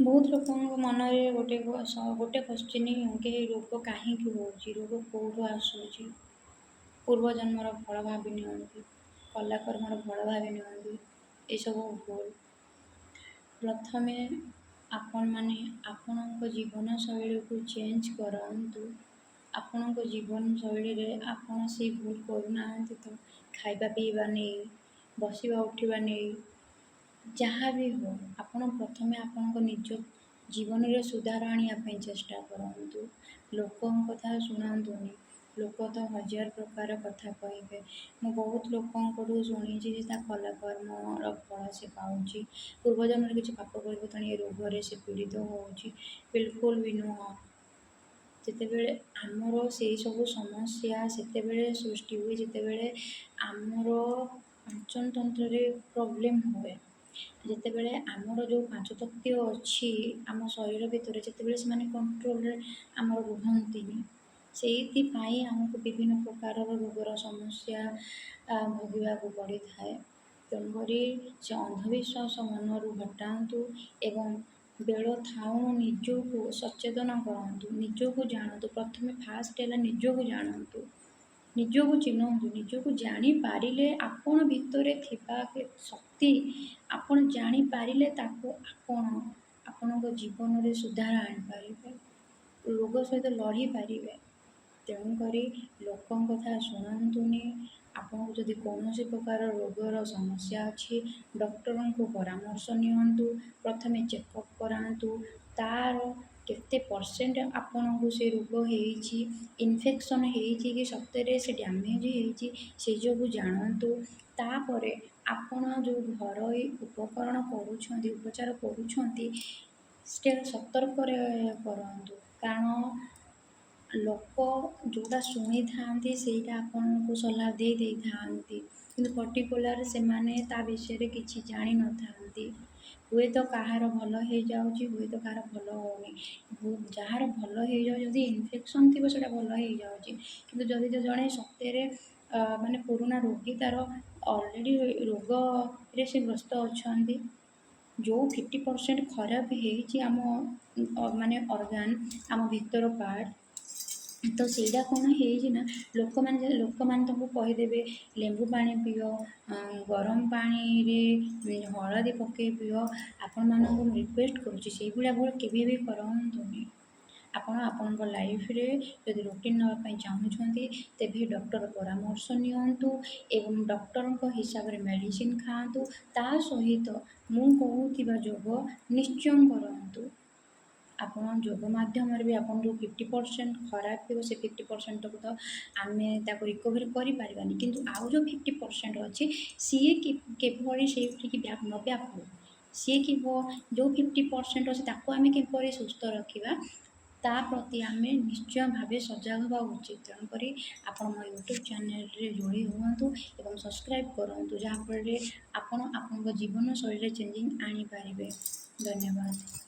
ବହୁତ ଲୋକଙ୍କ ମନରେ ଗୋଟେ କ୍ୱେଶ୍ଚିନ୍ କି ରୋଗ କାହିଁକି ହେଉଛି, ରୋଗ କେଉଁଠୁ ଆସୁଛି, ପୂର୍ବଜନ୍ମର ଫଳ ଭାବି ନିଅନ୍ତି, କଲା କର୍ମର ଫଳ ଭାବି ନିଅନ୍ତି। ଏସବୁ ଭୁଲ। ପ୍ରଥମେ ଆପଣମାନେ ଆପଣଙ୍କ ଜୀବନଶୈଳୀକୁ ଚେଞ୍ଜ କରନ୍ତୁ। ଆପଣଙ୍କ ଜୀବନଶୈଳୀରେ ଆପଣ ସେଇ ଭୁଲ କରୁନାହାନ୍ତି ତ ଖାଇବା ପିଇବା ନେଇ, ବସିବା ଉଠିବା ନେଇ, ଯାହା ବି ହଉ ଆପଣ ପ୍ରଥମେ ଆପଣଙ୍କ ନିଜ ଜୀବନରେ ସୁଧାର ଆଣିବା ପାଇଁ ଚେଷ୍ଟା କରନ୍ତୁ। ଲୋକଙ୍କ କଥା ଶୁଣନ୍ତୁନି। ଲୋକ ତ ହଜାର ପ୍ରକାର କଥା କହିବେ। ମୁଁ ବହୁତ ଲୋକଙ୍କଠୁ ଶୁଣିଛି ଯେ ତା କଲା କର୍ମର ଫଳ ସେ ପାଉଛି, ପୂର୍ବଜନ୍ମରେ କିଛି ପାପ କରିବ ତେଣୁ ଏ ରୋଗରେ ସେ ପୀଡ଼ିତ ହେଉଛି। ବିଲକୁଲ ବି ନୁହଁ। ଯେତେବେଳେ ଆମର ସେଇ ସବୁ ସମସ୍ୟା ସେତେବେଳେ ସୃଷ୍ଟି ହୁଏ ଯେତେବେଳେ ଆମର ପାଚନତନ୍ତ୍ରରେ ପ୍ରୋବ୍ଲେମ୍ ହୁଏ। ଯେତେବେଳେ ଆମର ଯେଉଁ ପାଞ୍ଚ ତତ୍ତ୍ୱ ଅଛି ଆମ ଶରୀର ଭିତରେ, ଯେତେବେଳେ ସେମାନେ କଣ୍ଟ୍ରୋଲରେ ଆମର ରୁହନ୍ତିନି, ସେଇଥିପାଇଁ ଆମକୁ ବିଭିନ୍ନ ପ୍ରକାରର ରୋଗର ସମସ୍ୟା ଭୋଗିବାକୁ ପଡ଼ିଥାଏ। ତେଣୁକରି ସେ ଅନ୍ଧବିଶ୍ୱାସ ମନରୁ ହଟାନ୍ତୁ ଏବଂ ବେଳ ଥାଉଣୁ ନିଜକୁ ସଚେତନ କରନ୍ତୁ, ନିଜକୁ ଜାଣନ୍ତୁ। ପ୍ରଥମେ ଫାଷ୍ଟ ହେଲା ନିଜକୁ ଜାଣନ୍ତୁ, ନିଜକୁ ଚିହ୍ନନ୍ତୁ। ନିଜକୁ ଜାଣିପାରିଲେ ଆପଣ ଭିତରେ ଥିବା ଶକ୍ତି ଆପଣ ଜାଣିପାରିଲେ ତାକୁ ଆପଣ ଆପଣଙ୍କ ଜୀବନରେ ସୁଧାର ଆଣିପାରିବେ, ରୋଗ ସହିତ ଲଢ଼ିପାରିବେ। ତେଣୁକରି ଲୋକଙ୍କ କଥା ଶୁଣନ୍ତୁନି। ଆପଣଙ୍କୁ ଯଦି କୌଣସି ପ୍ରକାର ରୋଗର ସମସ୍ୟା ଅଛି, ଡକ୍ଟରଙ୍କୁ ପରାମର୍ଶ ନିଅନ୍ତୁ। ପ୍ରଥମେ ଚେକଅପ୍ କରାନ୍ତୁ। ତା'ର କେତେ ପରସେଣ୍ଟ ଆପଣଙ୍କୁ ସେ ରୋଗ ହେଇଛି, ଇନଫେକ୍ସନ୍ ହେଇଛି କି ସତରେ ସେ ଡ୍ୟାମେଜ୍ ହେଇଛି, ସେ ଯୋଗୁଁ ଜାଣନ୍ତୁ। ତାପରେ ଆପଣ ଯେଉଁ ଘରୋଇ ଉପକରଣ କରୁଛନ୍ତି, ଉପଚାର କରୁଛନ୍ତି, ସେଟା ସତର୍କରେ କରନ୍ତୁ। କାରଣ ଲୋକ ଯେଉଁଟା ଶୁଣିଥାନ୍ତି ସେଇଟା ଆପଣଙ୍କୁ ସଲାହ ଦେଇଥାନ୍ତି, କିନ୍ତୁ ପର୍ଟିକୁଲାର ସେମାନେ ତା ବିଷୟରେ କିଛି ଜାଣିନଥାନ୍ତି। ହୁଏତ କାହାର ଭଲ ହେଇଯାଉଛି, ହୁଏତ କାହାର ଭଲ ହେଉନି। ଯାହାର ଭଲ ହେଇଯାଉଛି, ଯଦି ଇନଫେକ୍ସନ୍ ଥିବ ସେଇଟା ଭଲ ହେଇଯାଉଛି, କିନ୍ତୁ ଯଦି ଜଣେ ସତ୍ୟରେ ମାନେ ପୁରୁଣା ରୋଗୀ, ତାର ଅଲରେଡ଼ି ରୋଗରେ ସେ ଗ୍ରସ୍ତ ଅଛନ୍ତି, ଯେଉଁ 50% ଖରାପ ହେଇଛି ଆମ ମାନେ ଅର୍ଗାନ, ଆମ ଭିତର ପାର୍ଟ, ତ ସେଇଟା କ'ଣ ହେଇଛି ନା ଲୋକମାନେ ତାଙ୍କୁ କହିଦେବେ ଲେମ୍ବୁ ପାଣି ପିଅ, ଗରମ ପାଣିରେ ହଳଦୀ ପକାଇ ପିଅ। ଆପଣମାନଙ୍କୁ ମୁଁ ରିକ୍ୱେଷ୍ଟ କରୁଛି ସେଇଭଳିଆ ଭୁଲ କେବେ ବି କରନ୍ତୁନି। ଆପଣ ଆପଣଙ୍କ ଲାଇଫରେ ଯଦି ରୁଟିନ୍ ନେବା ପାଇଁ ଚାହୁଁଛନ୍ତି, ତେବେ ଡକ୍ଟର ପରାମର୍ଶ ନିଅନ୍ତୁ ଏବଂ ଡକ୍ଟରଙ୍କ ହିସାବରେ ମେଡ଼ିସିନ ଖାଆନ୍ତୁ। ତା ସହିତ ମୁଁ କହୁଥିବା ଯୋଗ ନିଶ୍ଚୟ କରନ୍ତୁ। ଆପଣ ଯୋଗ ମାଧ୍ୟମରେ ବି ଆପଣ ଯେଉଁ 50% ଖରାପ ଥିବ, ସେ 50%କୁ ତ ଆମେ ତାକୁ ରିକଭରି କରିପାରିବାନି, କିନ୍ତୁ ଆଉ ଯେଉଁ 50% ଅଛି ସିଏ କିଭଳି ସେଇଠିକି ନ ବ୍ୟାପୁ, ସିଏ ଯେଉଁ 50% ଅଛି ତାକୁ ଆମେ କିପରି ସୁସ୍ଥ ରଖିବା, ତା ପ୍ରତି ଆମେ ନିଶ୍ଚୟ ଭାବେ ସଜାଗ ହେବା ଉଚିତ। ତେଣୁକରି ଆପଣ ମୋ ୟୁଟ୍ୟୁବ୍ ଚ୍ୟାନେଲରେ ଯୋଡ଼ି ହୁଅନ୍ତୁ ଏବଂ ସବସ୍କ୍ରାଇବ୍ କରନ୍ତୁ, ଯାହାଫଳରେ ଆପଣ ଆପଣଙ୍କ ଜୀବନଶୈଳୀରେ ଚେଞ୍ଜିଂ ଆଣିପାରିବେ। ଧନ୍ୟବାଦ।